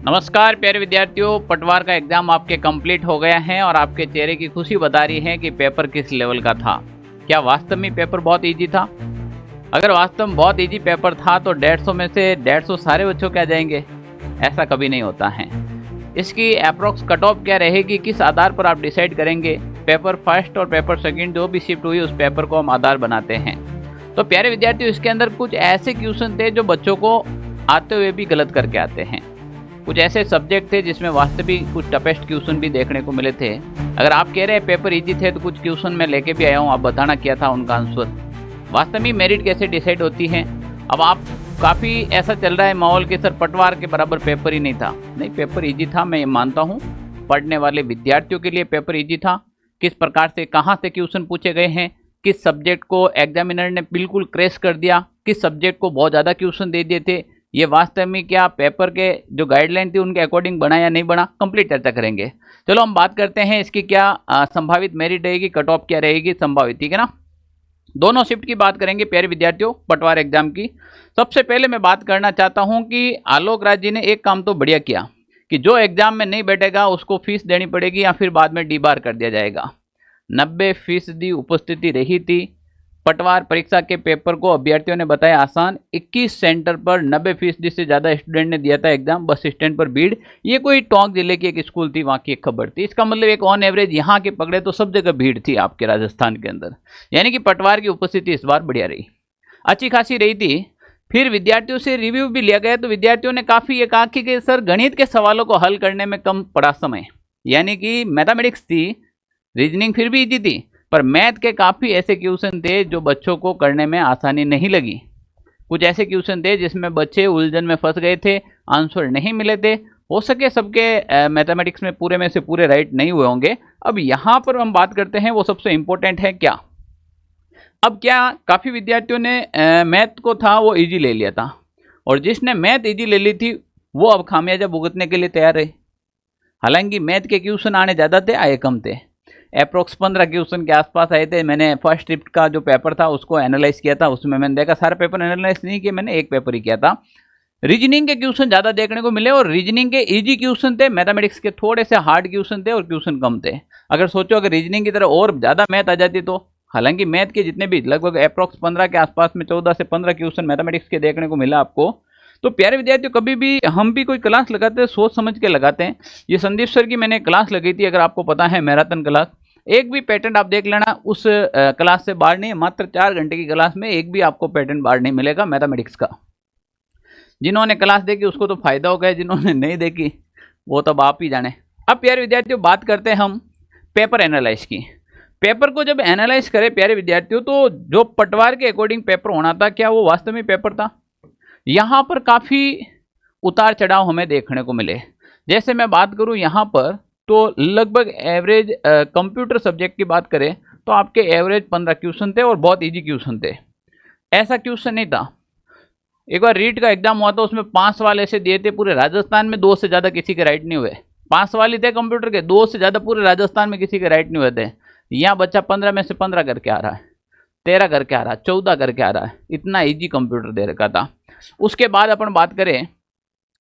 नमस्कार प्यारे विद्यार्थियों, पटवार का एग्जाम आपके कंप्लीट हो गया है और आपके चेहरे की खुशी बता रही है कि पेपर किस लेवल का था। क्या वास्तव में पेपर बहुत इजी था? अगर वास्तव में बहुत इजी पेपर था तो 150 में से 150 सारे बच्चों के आ जाएंगे? ऐसा कभी नहीं होता है। इसकी अप्रोक्स कट ऑफ क्या रहेगी, किस आधार पर आप डिसाइड करेंगे? पेपर फर्स्ट और पेपर सेकंड जो भी शिफ्ट हुई उस पेपर को हम आधार बनाते हैं। तो प्यारे विद्यार्थियों, इसके अंदर कुछ ऐसे क्वेश्चन थे जो बच्चों को आते हुए भी गलत करके आते हैं। कुछ ऐसे सब्जेक्ट थे जिसमें वास्तविक कुछ टफेस्ट क्वेश्चन भी देखने को मिले थे। अगर आप कह रहे हैं पेपर इजी थे तो कुछ क्वेश्चन मैं लेके भी आया हूँ, आप बताना क्या था उनका आंसर। वास्तव में मेरिट कैसे डिसाइड होती है? अब आप काफ़ी ऐसा चल रहा है माहौल के सर पटवार के बराबर पेपर ही नहीं था। नहीं, पेपर इजी था, मैं ये मानता हूँ। पढ़ने वाले विद्यार्थियों के लिए पेपर इजी था। किस प्रकार से कहाँ से क्वेश्चन पूछे गए हैं, किस सब्जेक्ट को एग्जामिनर ने बिल्कुल क्रैश कर दिया, किस सब्जेक्ट को बहुत ज़्यादा क्वेश्चन दे दिए थे, ये वास्तव में क्या पेपर के जो गाइडलाइन थी उनके अकॉर्डिंग बना या नहीं बना, कंप्लीट चर्चा करेंगे। चलो हम बात करते हैं इसकी क्या संभावित मेरिट रहेगी, कट ऑफ क्या रहेगी संभावित, ठीक है ना। दोनों शिफ्ट की बात करेंगे प्यारे विद्यार्थियों पटवार एग्जाम की। सबसे पहले मैं बात करना चाहता हूं कि आलोक राज जी ने एक काम तो बढ़िया किया कि जो एग्जाम में नहीं बैठेगा उसको फीस देनी पड़ेगी या फिर बाद में डीबार कर दिया जाएगा। 90% उपस्थिति रही थी। पटवार परीक्षा के पेपर को अभ्यर्थियों ने बताया आसान। 21 सेंटर पर 90% से ज़्यादा स्टूडेंट ने दिया था एग्जाम। बस स्टैंड पर भीड़। ये कोई टोंक जिले की एक स्कूल थी, वहाँ की एक खबर थी। इसका मतलब एक ऑन एवरेज यहाँ के पकड़े तो सब जगह भीड़ थी आपके राजस्थान के अंदर। यानी कि पटवार की उपस्थिति इस बार बढ़िया रही, अच्छी खासी रही थी। फिर विद्यार्थियों से रिव्यू भी लिया गया तो विद्यार्थियों ने काफ़ी ये कहा कि सर गणित के सवालों को हल करने में कम पड़ा समय। यानी कि मैथमेटिक्स थी, रीजनिंग फिर भी इजी थी, पर मैथ के काफ़ी ऐसे क्वेश्चन थे जो बच्चों को करने में आसानी नहीं लगी। कुछ ऐसे क्वेश्चन थे जिसमें बच्चे उलझन में फंस गए थे, आंसर नहीं मिले थे। हो सके सबके मैथमेटिक्स में से पूरे राइट नहीं हुए होंगे। अब यहाँ पर हम बात करते हैं वो सबसे इम्पोर्टेंट है क्या। अब क्या काफ़ी विद्यार्थियों ने मैथ को था वो ईजी ले लिया था, और जिसने मैथ ईजी ले ली थी वो अब खामियाजा भुगतने के लिए तैयार है। हालांकि मैथ के क्वेश्चन आने ज़्यादा थे, आए कम थे। अप्रोक्स 15 क्वेश्चन के आसपास आए थे। मैंने फर्स्ट शिफ्ट का जो पेपर था उसको एनालाइज किया था, उसमें मैंने देखा सारा पेपर एनालाइज नहीं किया, मैंने एक पेपर ही किया था। रीजनिंग के क्वेश्चन ज़्यादा देखने को मिले और रीजनिंग के इजी क्वेश्चन थे, मैथमेटिक्स के थोड़े से हार्ड क्वेश्चन थे और क्वेश्चन कम थे। अगर सोचो अगर रीजनिंग की तरह और ज़्यादा मैथ आ जाती तो, हालांकि मैथ के जितने भी लगभग अप्रोक्स 15 के आसपास में 14 से 15 क्वेश्चन मैथमेटिक्स के देखने को मिला आपको। तो प्यारे विद्यार्थियों, कभी भी हम भी कोई क्लास लगाते हैं सोच समझ के लगाते हैं। ये संदीप सर की मैंने क्लास लगी थी, अगर आपको पता है, मैराथन क्लास। एक भी पैटर्न आप देख लेना उस क्लास से बाहर नहीं, मात्र 4 घंटे की क्लास में एक भी आपको पैटर्न बाहर नहीं मिलेगा मैथमेटिक्स का। जिन्होंने क्लास देखी उसको तो फायदा हो गया, जिन्होंने नहीं देखी वो तब आप ही जाने। अब प्यारे विद्यार्थियों बात करते हैं हम पेपर एनालाइज की। पेपर को जब एनालाइज करें प्यारे विद्यार्थियों तो जो पटवार के अकॉर्डिंग पेपर होना था, क्या वो वास्तव में पेपर था? यहाँ पर काफ़ी उतार चढ़ाव हमें देखने को मिले। जैसे मैं बात करूँ यहाँ पर तो लगभग एवरेज कंप्यूटर सब्जेक्ट की बात करें तो आपके एवरेज 15 क्वेश्चन थे और बहुत इजी क्वेश्चन थे। ऐसा क्वेश्चन नहीं था। एक बार रीट का एग्जाम हुआ था, उसमें 5 सवाल ऐसे दिए थे पूरे राजस्थान में 2 से ज़्यादा किसी के राइट नहीं हुए। 5 सवाल ही थे कंप्यूटर के, 2 से ज़्यादा पूरे राजस्थान में किसी के राइट नहीं हुए थे। यहाँ बच्चा 15 में से 15 करके आ रहा है, 13 करके आ रहा है, 14 करके आ रहा है। इतना ईजी कंप्यूटर दे रखा था। उसके बाद अपन बात करें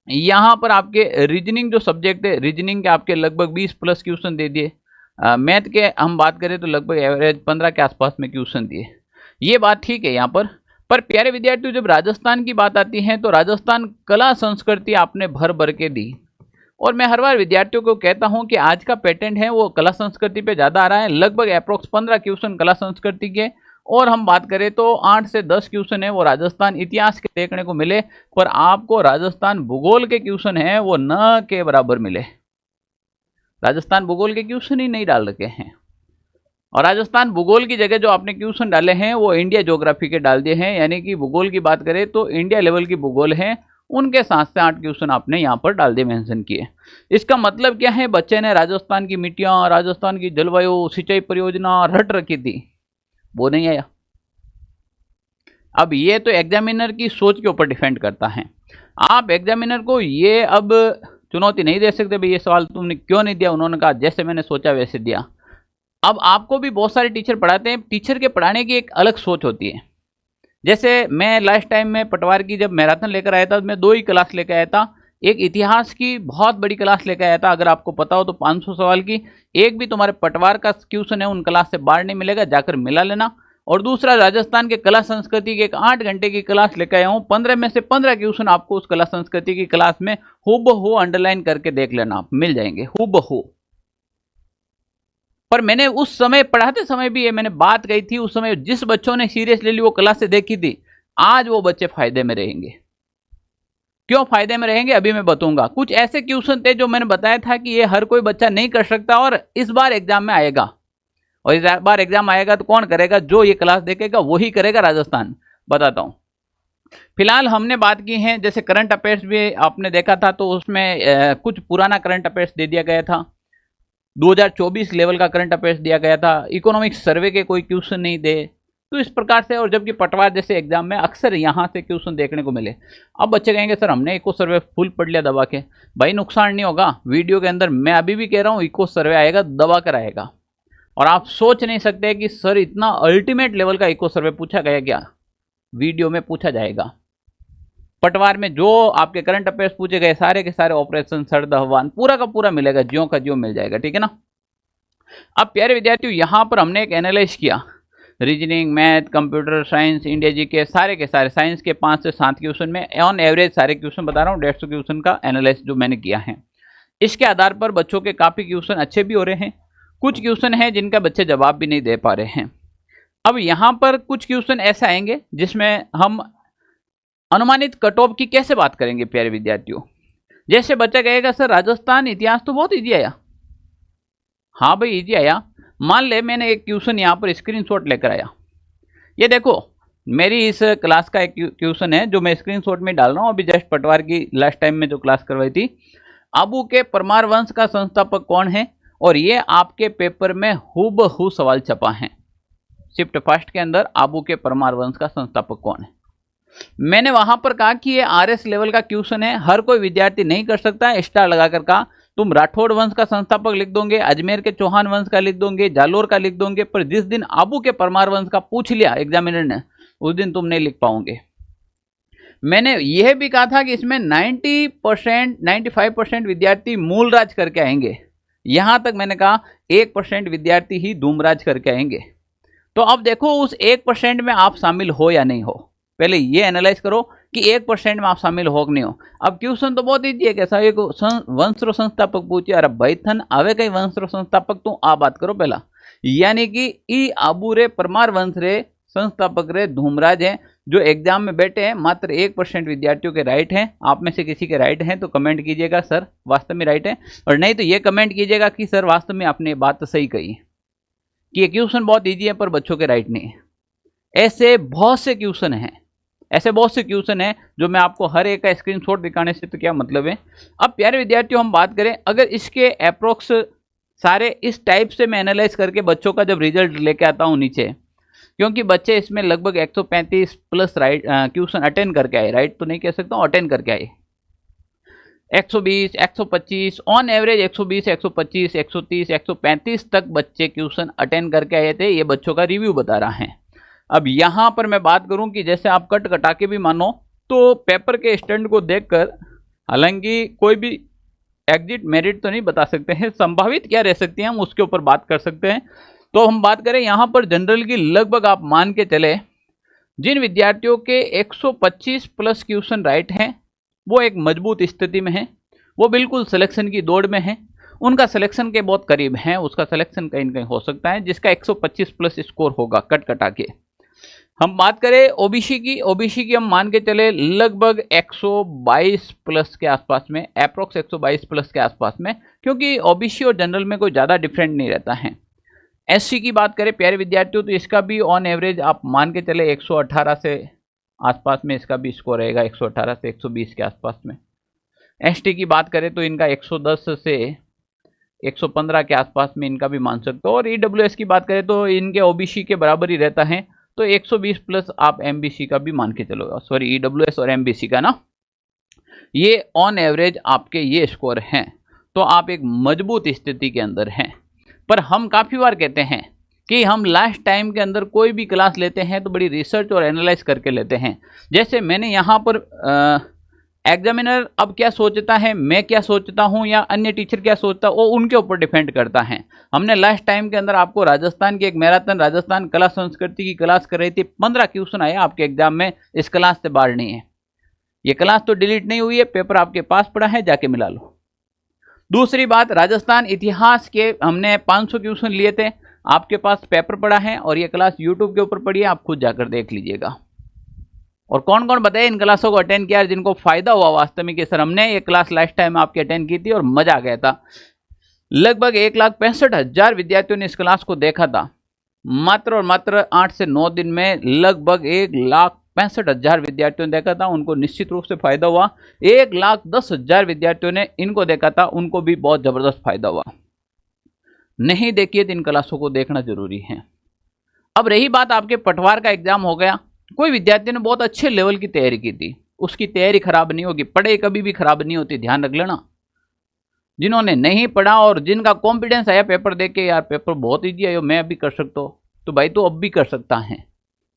यहाँ पर आपके रीजनिंग जो सब्जेक्ट है, रीजनिंग के आपके लगभग 20+ क्वेश्चन दे दिए। मैथ के हम बात करें तो लगभग एवरेज 15 के आसपास में क्वेश्चन दिए। ये बात ठीक है यहाँ पर प्यारे विद्यार्थियों जब राजस्थान की बात आती है तो राजस्थान कला संस्कृति आपने भर भर के दी। और मैं हर बार विद्यार्थियों को कहता हूँ कि आज का पैटर्न है वो कला संस्कृति पे ज़्यादा आ रहा है। लगभग अप्रोक्स 15 क्वेश्चन कला संस्कृति के, और हम बात करें तो 8 से 10 क्वेश्चन है वो राजस्थान इतिहास के देखने को मिले। पर आपको राजस्थान भूगोल के क्वेश्चन है वो न के बराबर मिले। राजस्थान भूगोल के क्वेश्चन ही नहीं डाल रखे हैं, और राजस्थान भूगोल की जगह जो आपने क्वेश्चन डाले हैं वो इंडिया ज्योग्राफी के डाल दिए हैं। यानी कि भूगोल की बात करें तो इंडिया लेवल की भूगोल है, उनके 7 से 8 क्वेश्चन आपने यहाँ पर डाल दिए, मेंशन किए। इसका मतलब क्या है, बच्चे ने राजस्थान की मिट्टियाँ, राजस्थान की जलवायु, सिंचाई परियोजना रट रखी थी, वो नहीं आया। अब ये तो एग्जामिनर की सोच के ऊपर डिपेंड करता है। आप एग्जामिनर को ये अब चुनौती नहीं दे सकते भाई ये सवाल तुमने क्यों नहीं दिया। उन्होंने कहा जैसे मैंने सोचा वैसे दिया। अब आपको भी बहुत सारे टीचर पढ़ाते हैं, टीचर के पढ़ाने की एक अलग सोच होती है। जैसे मैं लास्ट टाइम में पटवार की जब मैराथन लेकर आया था, मैं 2 ही क्लास लेकर आया था। एक इतिहास की बहुत बड़ी क्लास लेकर आया था, अगर आपको पता हो तो 500 सवाल की। एक भी तुम्हारे पटवार का क्वेश्चन है उन क्लास से बाहर नहीं मिलेगा, जाकर मिला लेना। और दूसरा, राजस्थान के कला संस्कृति की एक 8 घंटे की क्लास लेकर आया हूं, 15 में से 15 क्वेश्चन आपको उस कला संस्कृति की क्लास में हूबहू अंडरलाइन करके देख लेना, आप मिल जाएंगे हूबहू। पर मैंने उस समय पढ़ाते समय भी ये मैंने बात कही थी, उस समय जिस बच्चों ने सीरियसली वो क्लास से देखी थी, आज वो बच्चे फायदे में रहेंगे। क्यों फायदे में रहेंगे अभी मैं बताऊंगा। कुछ ऐसे क्वेश्चन थे जो मैंने बताया था कि ये हर कोई बच्चा नहीं कर सकता और इस बार एग्जाम में आएगा, और इस बार एग्जाम आएगा तो कौन करेगा, जो ये क्लास देखेगा वही करेगा राजस्थान। बताता हूं। फिलहाल हमने बात की है, जैसे करंट अफेयर्स भी आपने देखा था, तो उसमें कुछ पुराना करंट अफेयर्स दे दिया गया था, 2024 लेवल का करंट अफेयर्स दिया गया था, इकोनॉमिक्स सर्वे के कोई क्वेश्चन नहीं दे, तो इस प्रकार से। और जबकि पटवार जैसे एग्जाम में अक्सर यहां से क्वेश्चन देखने को मिले। अब बच्चे कहेंगे सर हमने इको सर्वे फुल पढ़ लिया दबा के। भाई नुकसान नहीं होगा, वीडियो के अंदर मैं अभी भी कह रहा हूं इको सर्वे आएगा, दबा कर आएगा। और आप सोच नहीं सकते कि सर इतना अल्टीमेट लेवल का इको सर्वे पूछा गया क्या, वीडियो में पूछा जाएगा। पटवार में जो आपके करंट अफेयर्स पूछे गए सारे के सारे ऑपरेशन सर्द आह्वान पूरा का पूरा मिलेगा, ज्यों का ज्यों मिल जाएगा, ठीक है ना। अब प्यारे विद्यार्थियों, यहां पर हमने एक एनालाइज किया, reasoning, math, computer science, India जी के सारे साइंस के 5 से 7 क्वेश्चन में ऑन एवरेज सारे क्वेश्चन बता रहा हूँ, 150 क्वेश्चन का एनालाइज जो मैंने किया है। इसके आधार पर बच्चों के काफी क्वेश्चन अच्छे भी हो रहे हैं, कुछ क्वेश्चन हैं जिनका बच्चे जवाब भी नहीं दे पा रहे हैं। अब यहां पर कुछ क्वेश्चन ऐसे आएंगे जिसमें हम अनुमानित कट ऑफ की कैसे बात करेंगे प्यारे विद्यार्थियों। जैसे बच्चा कहेगा सर राजस्थान इतिहास तो बहुत इजी आया। हाँ भाई इजी आया, मान ले मैंने एक क्वेश्चन यहाँ पर स्क्रीनशॉट लेकर आया, ये देखो मेरी इस क्लास का एक क्वेश्चन है जो मैं स्क्रीनशॉट में डाल रहा हूँ, अभी जस्ट पटवार की लास्ट टाइम में जो क्लास करवाई थी। आबू के परमार वंश का संस्थापक कौन है, और ये आपके पेपर में हूबहू सवाल छपा है, शिफ्ट फर्स्ट के अंदर आबू के परमार वंश का संस्थापक कौन है। मैंने वहां पर कहा कि ये आरएस लेवल का क्वेश्चन है, हर कोई विद्यार्थी नहीं कर सकता, स्टार लगाकर कहा तुम राठौड़ वंश का संस्थापक लिख दोगे, अजमेर के चौहान वंश का लिख दोगे, जालोर का लिख दोगे, पर जिस दिन आबू के परमार वंश का पूछ लिया एग्जामिनर ने, उस दिन तुम नहीं लिख पाओगे। मैंने यह भी कहा था कि इसमें 95% विद्यार्थी मूल राज करके आएंगे, यहां तक मैंने कहा 1% विद्यार्थी ही धूमराज करके आएंगे। तो अब देखो उस 1% में आप शामिल हो या नहीं हो, पहले ये एनालाइज करो कि 1% में आप शामिल हो कि नहीं हो। अब क्वेश्चन तो बहुत ईजी है, कैसा एक वंशरो संस्थापक पूछे, अरे भाई थन आवे कई वंशरो संस्थापक, तो आ बात करो पहला, यानी कि ई आबू रे परमार वंश रे संस्थापक रे धूमराज हैं, जो एग्जाम में बैठे हैं। मात्र 1% विद्यार्थियों के राइट हैं, आप में से किसी के राइट हैं तो कमेंट कीजिएगा सर वास्तव में राइट है, और नहीं तो ये कमेंट कीजिएगा कि सर वास्तव में आपने बात तो सही कही कि ये क्वेश्चन बहुत ईजी है पर बच्चों के राइट नहीं है। ऐसे बहुत से क्वेश्चन हैं, ऐसे बहुत से क्वेश्चन हैं जो मैं आपको हर एक का स्क्रीनशॉट दिखाने से तो क्या मतलब है। अब प्यारे विद्यार्थियों हम बात करें, अगर इसके अप्रोक्स सारे इस टाइप से मैं एनालाइज करके बच्चों का जब रिजल्ट लेके आता हूं नीचे, क्योंकि बच्चे इसमें लगभग 135 प्लस राइट क्वेश्चन अटेंड करके आए, राइट तो नहीं कह सकता हूँ, अटेंड करके आए 120, 125 ऑन एवरेज 120, 125, 130, 135 तक बच्चे क्वेश्चन अटेंड करके आए थे। ये बच्चों का रिव्यू बता रहा है। अब यहां पर मैं बात करूं कि जैसे आप कट कटा के भी मानो तो पेपर के स्टैंड को देखकर, हालांकि कोई भी एग्जिट मेरिट तो नहीं बता सकते हैं, संभावित क्या रह सकती है हम उसके ऊपर बात कर सकते हैं। तो हम बात करें यहां पर जनरल की, लगभग आप मान के चले जिन विद्यार्थियों के 125 प्लस क्वेश्चन राइट हैं वो एक मजबूत स्थिति में है, वो बिल्कुल सिलेक्शन की दौड़ में है, उनका सिलेक्शन के बहुत करीब है, उसका सिलेक्शन कहीं ना कहीं हो सकता है जिसका 125 प्लस स्कोर होगा कट कटा के। हम बात करें ओबीसी की, ओबीसी की हम मान के चले लगभग 122 प्लस के आसपास में, अप्रोक्स 122 प्लस के आसपास में, क्योंकि ओबीसी और जनरल में कोई ज़्यादा डिफरेंट नहीं रहता है। एससी की बात करें प्यारे विद्यार्थियों तो इसका भी ऑन एवरेज आप मान के चले 118 से आसपास में इसका भी स्कोर रहेगा, 118 से 120 के आसपास में। एसटी की बात करें तो इनका 110 से 115 के आसपास में इनका भी मान सकते हो, और ईडब्ल्यूएस की बात करें तो इनके ओबीसी के बराबर ही रहता है, तो 120 प्लस आप एमबीसी का भी मान के चलो, सॉरी ईडब्ल्यूएस और एमबीसी का ना, ये ऑन एवरेज आपके ये स्कोर हैं, तो आप एक मजबूत स्थिति के अंदर हैं। पर हम काफ़ी बार कहते हैं कि हम लास्ट टाइम के अंदर कोई भी क्लास लेते हैं तो बड़ी रिसर्च और एनालाइज करके लेते हैं। जैसे मैंने यहाँ पर एग्जामिनर अब क्या सोचता है, मैं क्या सोचता हूं या अन्य टीचर क्या सोचता है, वो उनके ऊपर डिपेंड करता है। हमने लास्ट टाइम के अंदर आपको राजस्थान की एक मैराथन राजस्थान कला संस्कृति की क्लास कर रही थी, 15 क्वेश्चन आए आपके एग्जाम में, इस क्लास से बाहर नहीं है। ये क्लास तो डिलीट नहीं हुई है, पेपर आपके पास पड़ा है, जाके मिला लो। दूसरी बात, राजस्थान इतिहास के हमने 500 क्वेश्चन लिए थे, आपके पास पेपर पड़ा है और ये क्लास यूट्यूब के ऊपर पड़ी है, आप खुद जाकर देख लीजिएगा। और कौन कौन बताए इन क्लासों को अटेंड किया जिनको फायदा हुआ वास्तव में कि सर हमने ये क्लास लास्ट टाइम आपकी अटेंड की थी और मजा आ गया था। लगभग 1,65,000 विद्यार्थियों ने इस क्लास को देखा था। मात्र और मात्र 8 से 9 दिन में लगभग 1,65,000 विद्यार्थियों ने देखा था, उनको निश्चित रूप से फायदा हुआ। 1,10,000 विद्यार्थियों ने इनको देखा था, उनको भी बहुत जबरदस्त फायदा हुआ। नहीं देखिए तो इन क्लासों को देखना जरूरी है। अब रही बात आपके पटवार का एग्जाम हो गया, कोई विद्यार्थी ने बहुत अच्छे लेवल की तैयारी की थी, उसकी तैयारी खराब नहीं होगी, पढ़ाई कभी भी खराब नहीं होती, ध्यान रख लेना। जिन्होंने नहीं पढ़ा और जिनका कॉन्फिडेंस आया पेपर देख के, यार पेपर बहुत ईजी आयो, मैं अभी कर सकता हूँ, तो भाई तो अब भी कर सकता है,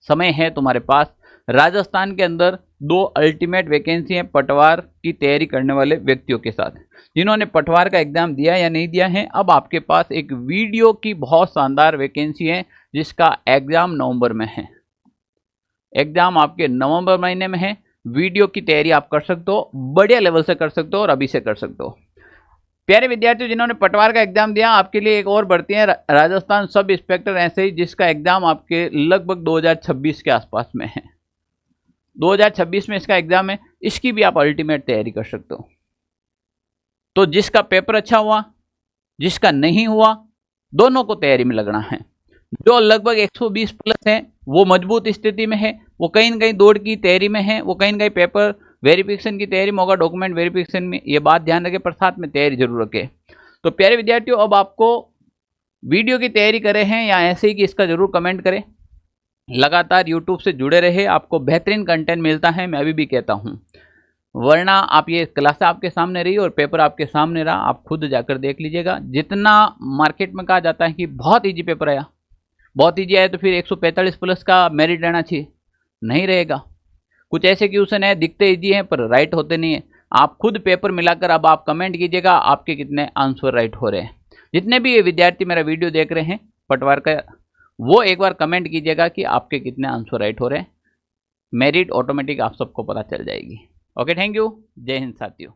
समय है तुम्हारे पास। राजस्थान के अंदर 2 अल्टीमेट वैकेंसी है पटवार की तैयारी करने वाले व्यक्तियों के साथ। जिन्होंने पटवार का एग्जाम दिया या नहीं दिया है, अब आपके पास एक वीडियो की बहुत शानदार वैकेंसी है जिसका एग्जाम नवंबर में है। एग्जाम आपके नवंबर महीने में है, वीडियो की तैयारी आप कर सकते हो, बढ़िया लेवल से कर सकते हो और अभी से कर सकते हो। प्यारे विद्यार्थियों जिन्होंने पटवार का एग्जाम दिया, आपके लिए एक और भर्ती है राजस्थान सब इंस्पेक्टर ऐसे ही, जिसका एग्जाम आपके लगभग 2026 के आसपास में है। 2026 में इसका एग्जाम है, इसकी भी आप अल्टीमेट तैयारी कर सकते हो। तो जिसका पेपर अच्छा हुआ, जिसका नहीं हुआ, दोनों को तैयारी में लगना है। जो लगभग 120 प्लस है वो मजबूत स्थिति में है, वो कहीं ना कहीं दौड़ की तैयारी में है, वो कहीं ना कहीं पेपर वेरिफिकेशन की तैयारी में होगा, डॉक्यूमेंट वेरिफिकेशन में, ये बात ध्यान रखें, पर साथ में तैयारी जरूर रखें। तो प्यारे विद्यार्थियों, अब आपको वीडियो की तैयारी करें हैं या ऐसे ही कि इसका जरूर कमेंट करें। लगातार यूट्यूब से जुड़े रहे, आपको बेहतरीन कंटेंट मिलता है, मैं अभी भी कहता हूँ। वरना आप ये क्लास आपके सामने रही और पेपर आपके सामने रहा, आप खुद जाकर देख लीजिएगा। जितना मार्केट में कहा जाता है कि बहुत ईजी पेपर आया, बहुत ईजी आया, तो फिर 145 प्लस का मेरिट रहना चाहिए, नहीं रहेगा। कुछ ऐसे क्वेश्चन है दिखते ईजी हैं पर राइट होते नहीं है। आप खुद पेपर मिलाकर अब आप कमेंट कीजिएगा आपके कितने आंसर राइट हो रहे हैं। जितने भी ये विद्यार्थी मेरा वीडियो देख रहे हैं पटवार का, वो एक बार कमेंट कीजिएगा कि आपके कितने आंसर राइट हो रहे हैं। मेरिट ऑटोमेटिक आप सबको पता चल जाएगी। ओके, थैंक यू, जय हिंद साथियों।